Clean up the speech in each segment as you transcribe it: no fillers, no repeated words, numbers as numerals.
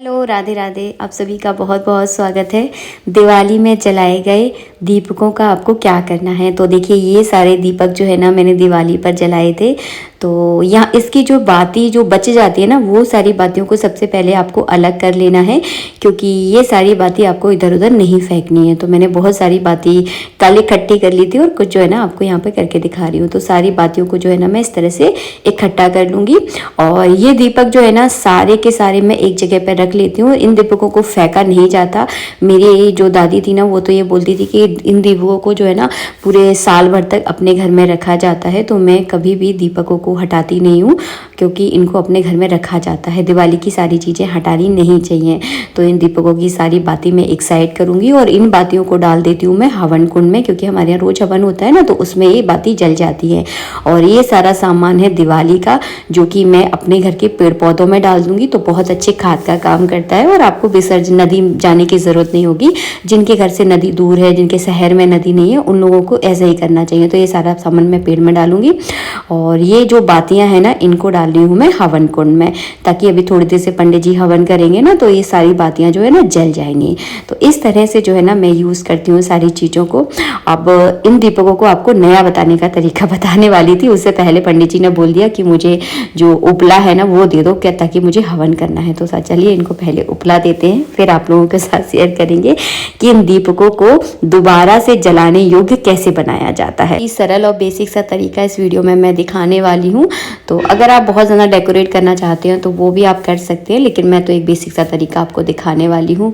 Hello, Radhe Radhe. आप सभी का बहुत बहुत स्वागत है। दिवाली में जलाए गए दीपकों का आपको क्या करना है। तो देखिए, ये सारे दीपक जो है ना, मैंने दिवाली पर जलाए थे। तो यहाँ इसकी जो बाती जो बच जाती है ना, वो सारी बातियों को सबसे पहले आपको अलग कर लेना है, क्योंकि ये सारी बाती आपको इधर उधर नहीं फेंकनी है। तो मैंने बहुत सारी बाती कल इकट्ठी कर ली थी और कुछ जो है ना आपको यहाँ पर करके दिखा रही हूँ। तो सारी बातियों को जो है ना मैं इस तरह से इकट्ठा कर लूँगी। और ये दीपक जो है ना, सारे के सारे मैं एक जगह पर रख लेती हूँ। इन दीपकों को फेंका नहीं जाता। मेरी जो दादी थी ना, वो तो ये बोलती थी कि इन दीपकों को जो है ना पूरे साल भर तक अपने घर में रखा जाता है। तो मैं कभी भी दीपकों को हटाती नहीं हूँ, क्योंकि इनको अपने घर में रखा जाता है। दिवाली की सारी चीज़ें हटानी नहीं चाहिए। तो इन दीपकों की सारी बातें मैं एक साइड करूँगी और इन बातियों को डाल देती हूँ मैं हवन कुंड में, क्योंकि हमारे यहाँ रोज़ हवन होता है ना, तो उसमें ये बाती जल जाती है। और ये सारा सामान है दिवाली का, जो कि मैं अपने घर के पेड़ पौधों में डाल दूँगी। तो बहुत अच्छे खाद का काम करता है और आपको विसर्जन नदी जाने की ज़रूरत नहीं होगी। जिनके घर से नदी दूर है, जिनके शहर में नदी नहीं है, उन लोगों को ऐसा ही करना चाहिए। तो ये सारा सामान मैं पेड़ में डालूंगी। और ये जो बातियां हैं ना, इनको डाल रही हूँ मैं हवन कुंड में, ताकि अभी थोड़ी देर से पंडित जी हवन करेंगे ना, तो ये सारी बातियां जो है ना जल जाएंगी। तो इस तरह से जो है ना मैं यूज़ करती हूँ सारी चीज़ों को। अब इन दीपकों को आपको नया बताने का तरीका बताने वाली थी, उससे पहले पंडित जी ने बोल दिया कि मुझे जो उपला है ना वो दे दो क्या, ताकि मुझे हवन करना है। तो चलिए इनको पहले उपला देते हैं, फिर आप लोगों के साथ शेयर करेंगे कि इन दीपकों को दोबारा से जलाने योग्य कैसे बनाया जाता है। इस सरल और बेसिक सा तरीका इस वीडियो में मैं दिखाने वाली हूँ। तो अगर आप बहुत ज़्यादा डेकोरेट करना चाहते हैं तो वो भी आप कर सकते हैं, लेकिन मैं तो एक बेसिक सा तरीका आपको दिखाने वाली हूँ।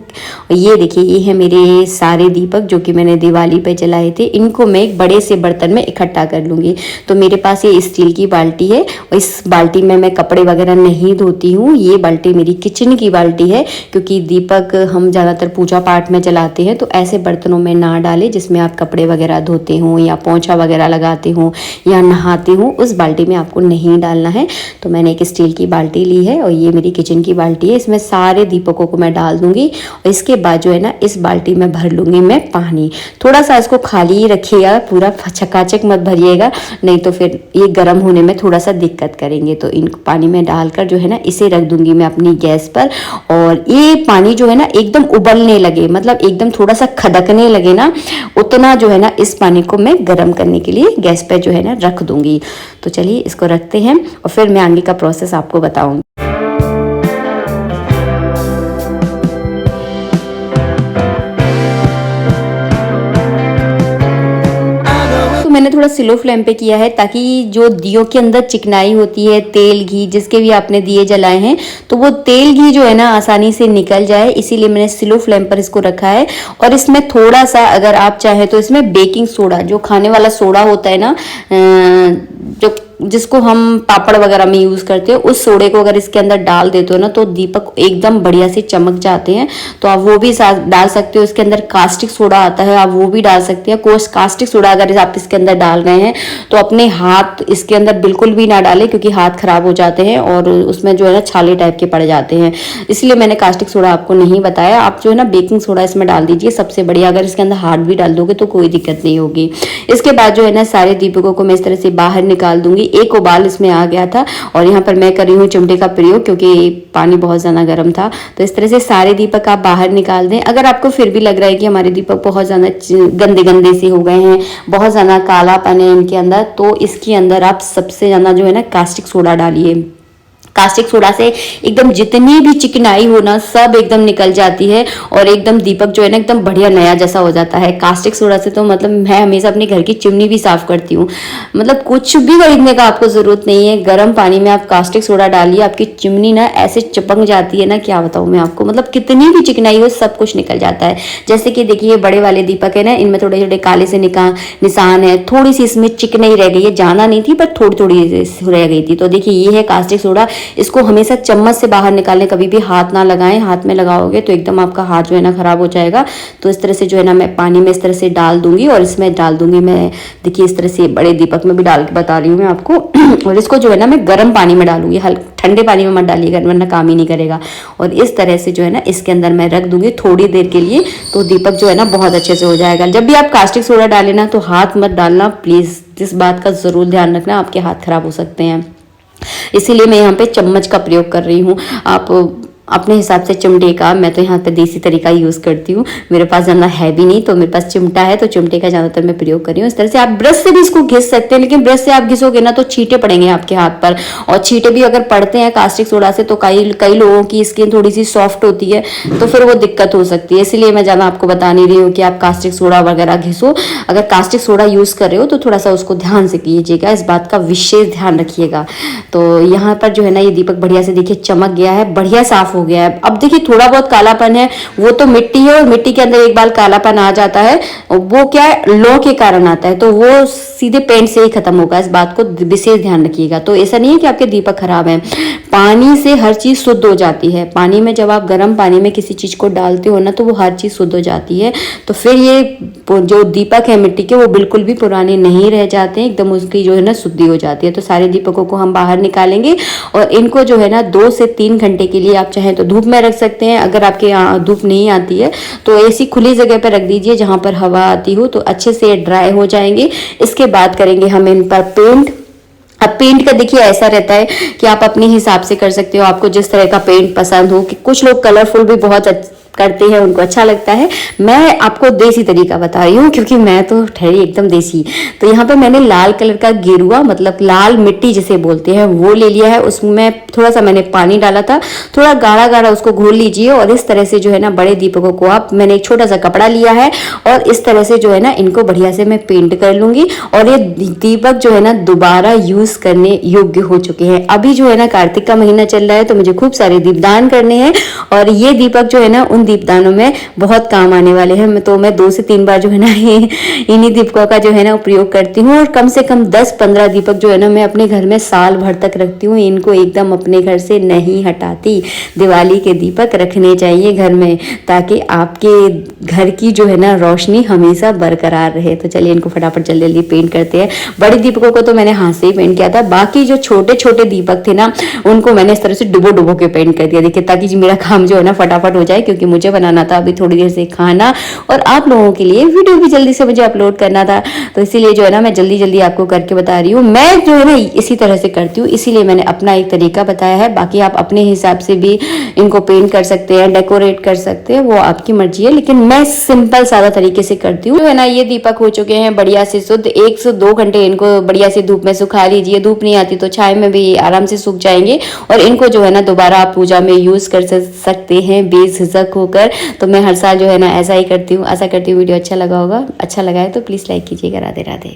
ये देखिए, ये है मेरे सारे दीपक जो कि मैंने दिवाली पे जलाए थे। इनको मैं एक बड़े से बर्तन में इकट्ठा कर लूँगी। तो मेरे पास ये स्टील की बाल्टी है और इस बाल्टी में मैं कपड़े वगैरह नहीं धोती हूँ। ये बाल्टी मेरी किचन की बाल्टी है, क्योंकि दीपक हम ज़्यादातर पूजा पाठ में जलाते हैं। तो ऐसे बर्तनों में ना डालें जिसमें आप कपड़े वगैरह धोते हो या पोंछा वगैरह लगाते हो या नहाते हो, उस बाल्टी में आपको नहीं डालना है। तो मैंने एक स्टील की बाल्टी ली है और ये मेरी किचन की बाल्टी है। इसमें सारे दीपकों को मैं डाल दूंगी और इसके बाद जो है ना इस बाल्टी में भर लूँगी मैं पानी। थोड़ा सा इसको खाली ही रखिएगा, पूरा चकाचक मत भरिएगा, नहीं तो फिर ये गर्म होने में थोड़ा सा दिक्कत करेंगे। तो इन पानी में डालकर जो है ना इसे रख दूंगी मैं अपनी गैस पर। और ये पानी जो है ना एकदम उबलने लगे, मतलब एकदम थोड़ा सा खदकने लगे ना, उतना जो है ना इस पानी को मैं गर्म करने के लिए गैस पे जो है ना रख दूंगी। तो चलिए इसको रखते हैं और फिर मैं आगे का प्रोसेस आपको बताऊंगी। मैंने थोड़ा स्लो फ्लेम पे किया है, ताकि जो दियों के अंदर चिकनाई होती है, तेल घी जिसके भी आपने दिए जलाए हैं, तो वो तेल घी जो है ना आसानी से निकल जाए, इसीलिए मैंने स्लो फ्लेम पर इसको रखा है। और इसमें थोड़ा सा अगर आप चाहें तो इसमें बेकिंग सोडा, जो खाने वाला सोडा होता है ना, जो जिसको हम पापड़ वगैरह में यूज़ करते हैं, उस सोडे को अगर इसके अंदर डाल देते हो ना तो दीपक एकदम बढ़िया से चमक जाते हैं। तो आप वो भी डाल सकते हो। इसके अंदर कास्टिक सोडा आता है, आप वो भी डाल सकते हैं। कास्टिक सोडा अगर आप इसके अंदर डाल रहे हैं तो अपने हाथ इसके अंदर बिल्कुल भी ना डालें, क्योंकि हाथ खराब हो जाते हैं और उसमें जो है ना छाले टाइप के पड़ जाते हैं। इसलिए मैंने कास्टिक सोडा आपको नहीं बताया। आप जो है ना बेकिंग सोडा इसमें डाल दीजिए, सबसे बढ़िया। अगर इसके अंदर हार्ड भी डाल दोगे तो कोई दिक्कत नहीं होगी। इसके बाद जो है ना सारे दीपकों को मैं इस तरह से बाहर निकाल दूंगी। एक उबाल इसमें आ गया था और यहाँ पर मैं कर रही हूँ चिमटे का प्रयोग, क्योंकि पानी बहुत ज़्यादा गर्म था। तो इस तरह से सारे दीपक आप बाहर निकाल दें। अगर आपको फिर भी लग रहा है कि हमारे दीपक बहुत ज़्यादा गंदे गंदे से हो गए हैं, बहुत ज़्यादा कालापन है इनके अंदर, तो इसके अंदर आप सबसे ज़्यादा जो है ना कास्टिक सोडा डालिए। कास्टिक सोडा से एकदम जितनी भी चिकनाई हो ना सब एकदम निकल जाती है और एकदम दीपक जो है ना एकदम बढ़िया नया जैसा हो जाता है। कास्टिक सोडा से तो मतलब मैं हमेशा अपने घर की चिमनी भी साफ करती हूँ। मतलब कुछ भी खरीदने का आपको जरूरत नहीं है, गर्म पानी में आप कास्टिक सोडा डालिए, आपकी चिमनी ना ऐसे चिपक जाती है ना, क्या बताऊँ मैं आपको। मतलब कितनी भी चिकनाई हो सब कुछ निकल जाता है। जैसे कि देखिए बड़े वाले दीपक है ना, इनमें थोड़े थोड़े काले से निशान है, थोड़ी सी इसमें चिकनाई रह गई है, ज्यादा नहीं थी पर थोड़ी थोड़ी रह गई थी। तो देखिए ये है कास्टिक सोडा। इसको हमेशा चम्मच से बाहर निकालने, कभी भी हाथ ना लगाएं। हाथ में लगाओगे तो एकदम आपका हाथ जो है ना खराब हो जाएगा। तो इस तरह से जो है ना मैं पानी में इस तरह से डाल दूंगी और इसमें डाल दूंगी मैं, देखिए इस तरह से बड़े दीपक में भी डाल के बता रही हूँ मैं आपको। और इसको जो है ना मैं गर्म पानी में डालूंगी, ठंडे पानी में मत डालिएगा वरना काम ही नहीं करेगा। और इस तरह से जो है ना इसके अंदर मैं रख दूंगी थोड़ी देर के लिए, तो दीपक जो है ना बहुत अच्छे से हो जाएगा। जब भी आप कास्टिक सोडा डालें ना तो हाथ मत डालना प्लीज़, इस बात का ज़रूर ध्यान रखना, आपके हाथ खराब हो सकते हैं। इसीलिए मैं यहाँ पे चम्मच का प्रयोग कर रही हूँ। आप अपने हिसाब से चिमटे का, मैं तो यहाँ पे देसी तरीका यूज़ करती हूँ, मेरे पास ज़्यादा है भी नहीं तो मेरे पास चिमटा है तो चिमटे का ज़्यादातर मैं प्रयोग कर रही हूँ। इस तरह से आप ब्रश से भी इसको घिस सकते हैं, लेकिन ब्रश से आप घिसोगे ना तो छींटे पड़ेंगे आपके हाथ पर, और छींटे भी अगर पड़ते हैं कास्टिक सोडा से तो कई लोगों की स्किन थोड़ी सी सॉफ्ट होती है तो फिर वो दिक्कत हो सकती है। इसलिए मैं ज़्यादा आपको बता नहीं रही हूँ कि आप कास्टिक सोडा वगैरह घिसो। अगर कास्टिक सोडा यूज़ कर रहे हो तो थोड़ा सा उसको ध्यान से कीजिएगा, इस बात का विशेष ध्यान रखिएगा। तो यहाँ पर जो है ना ये दीपक बढ़िया से देखिए चमक गया है, बढ़िया साफ हो गया है। अब देखिए थोड़ा बहुत कालापन है, वो तो मिट्टी है और मिट्टी के अंदर एक बार कालापन आ जाता है, वो क्या है लौ के कारण आता है, तो वो सीधे पेंट से ही खत्म होगा, इस बात को विशेष ध्यान रखिएगा। तो ऐसा नहीं है कि आपके दीपक खराब है, पानी से हर चीज शुद्ध हो जाती है। पानी में जब आप गर्म पानी में किसी चीज को डालते हो ना तो वो हर चीज शुद्ध हो जाती है, तो फिर ये जो दीपक है मिट्टी के वो बिल्कुल भी पुराने नहीं रह जाते हैं, एकदम उसकी जो है ना शुद्धि हो जाती है। तो सारे दीपकों को हम बाहर निकालेंगे और इनको जो है ना 2 से 3 घंटे के लिए आप चाहें तो धूप में रख सकते हैं। अगर आपके यहाँ धूप नहीं आती है तो ऐसी खुली जगह पर रख दीजिए जहां पर हवा आती हो, तो अच्छे से ड्राई हो जाएंगे। इसके बाद करेंगे हम इन पर पेंट। अब पेंट का देखिए ऐसा रहता है कि आप अपने हिसाब से कर सकते हो, आपको जिस तरह का पेंट पसंद हो, कि कुछ लोग कलरफुल भी बहुत करते हैं, उनको अच्छा लगता है। मैं आपको देसी तरीका बता रही हूँ क्योंकि मैं तो ठहरी एकदम देसी। तो यहाँ पे मैंने लाल कलर का गेरुआ, मतलब लाल मिट्टी जिसे बोलते हैं, वो ले लिया है। उसमें थोड़ा सा मैंने पानी डाला था, थोड़ा गाढ़ा गाढ़ा उसको घोल लीजिए और इस तरह से जो है ना बड़े दीपकों को आप, मैंने एक छोटा सा कपड़ा लिया है और इस तरह से जो है ना इनको बढ़िया से मैं पेंट कर लूंगी। और ये दीपक जो है ना दोबारा यूज करने योग्य हो चुके हैं। अभी जो है ना कार्तिक का महीना चल रहा है तो मुझे खूब सारे दीपदान करने हैं और ये दीपक जो है ना उन दीपदानों में बहुत काम आने वाले हैं। तो मैं 2 से 3 बार जो है ना इन्हीं दीपकों का जो है ना उपयोग करती हूँ और कम से कम 10-15 दीपक जो है ना मैं अपने घर में साल भर तक रखती हूँ। इनको एकदम अपने घर से नहीं हटाती। दिवाली के दीपक रखने चाहिए घर में ताकि आपके घर की जो है ना रोशनी हमेशा बरकरार रहे। तो चलिए इनको फटाफट जल्दी जल्दी पेंट करते हैं। बड़े दीपकों को तो मैंने हाथ से ही पेंट किया था, बाकी जो छोटे छोटे दीपक थे ना उनको मैंने इस तरह से डुबो डुबो के पेंट कर दिया, देखिए, ताकि मेरा काम जो है ना फटाफट हो जाए, क्योंकि मुझे बनाना था अभी थोड़ी देर से खाना और आप लोगों के लिए वीडियो भी जल्दी से मुझे अपलोड करना था। तो इसीलिए जो है ना मैं जल्दी जल्दी आपको करके बता रही हूँ। मैं जो है ना इसी तरह से करती हूँ, इसीलिए मैंने अपना एक तरीका बताया है। बाकी आप अपने हिसाब से भी इनको पेंट कर सकते हैं, डेकोरेट कर सकते हैं, वो आपकी मर्जी है, लेकिन मैं सिंपल सादा तरीके से करती हूँ। जो है ना ये दीपक हो चुके हैं बढ़िया से शुद्ध। 1 से 2 घंटे इनको बढ़िया से धूप में सुखा लीजिए। धूप नहीं आती तो छाया में भी आराम से सूख जाएंगे और इनको जो है ना दोबारा आप पूजा में यूज कर सकते हैं बेझिझक होकर। तो मैं हर साल जो है ना ऐसा ही करती हूँ। आशा करती हूँ वीडियो अच्छा लगा होगा। अच्छा लगा है तो प्लीज लाइक कीजिएगा। राधे राधे।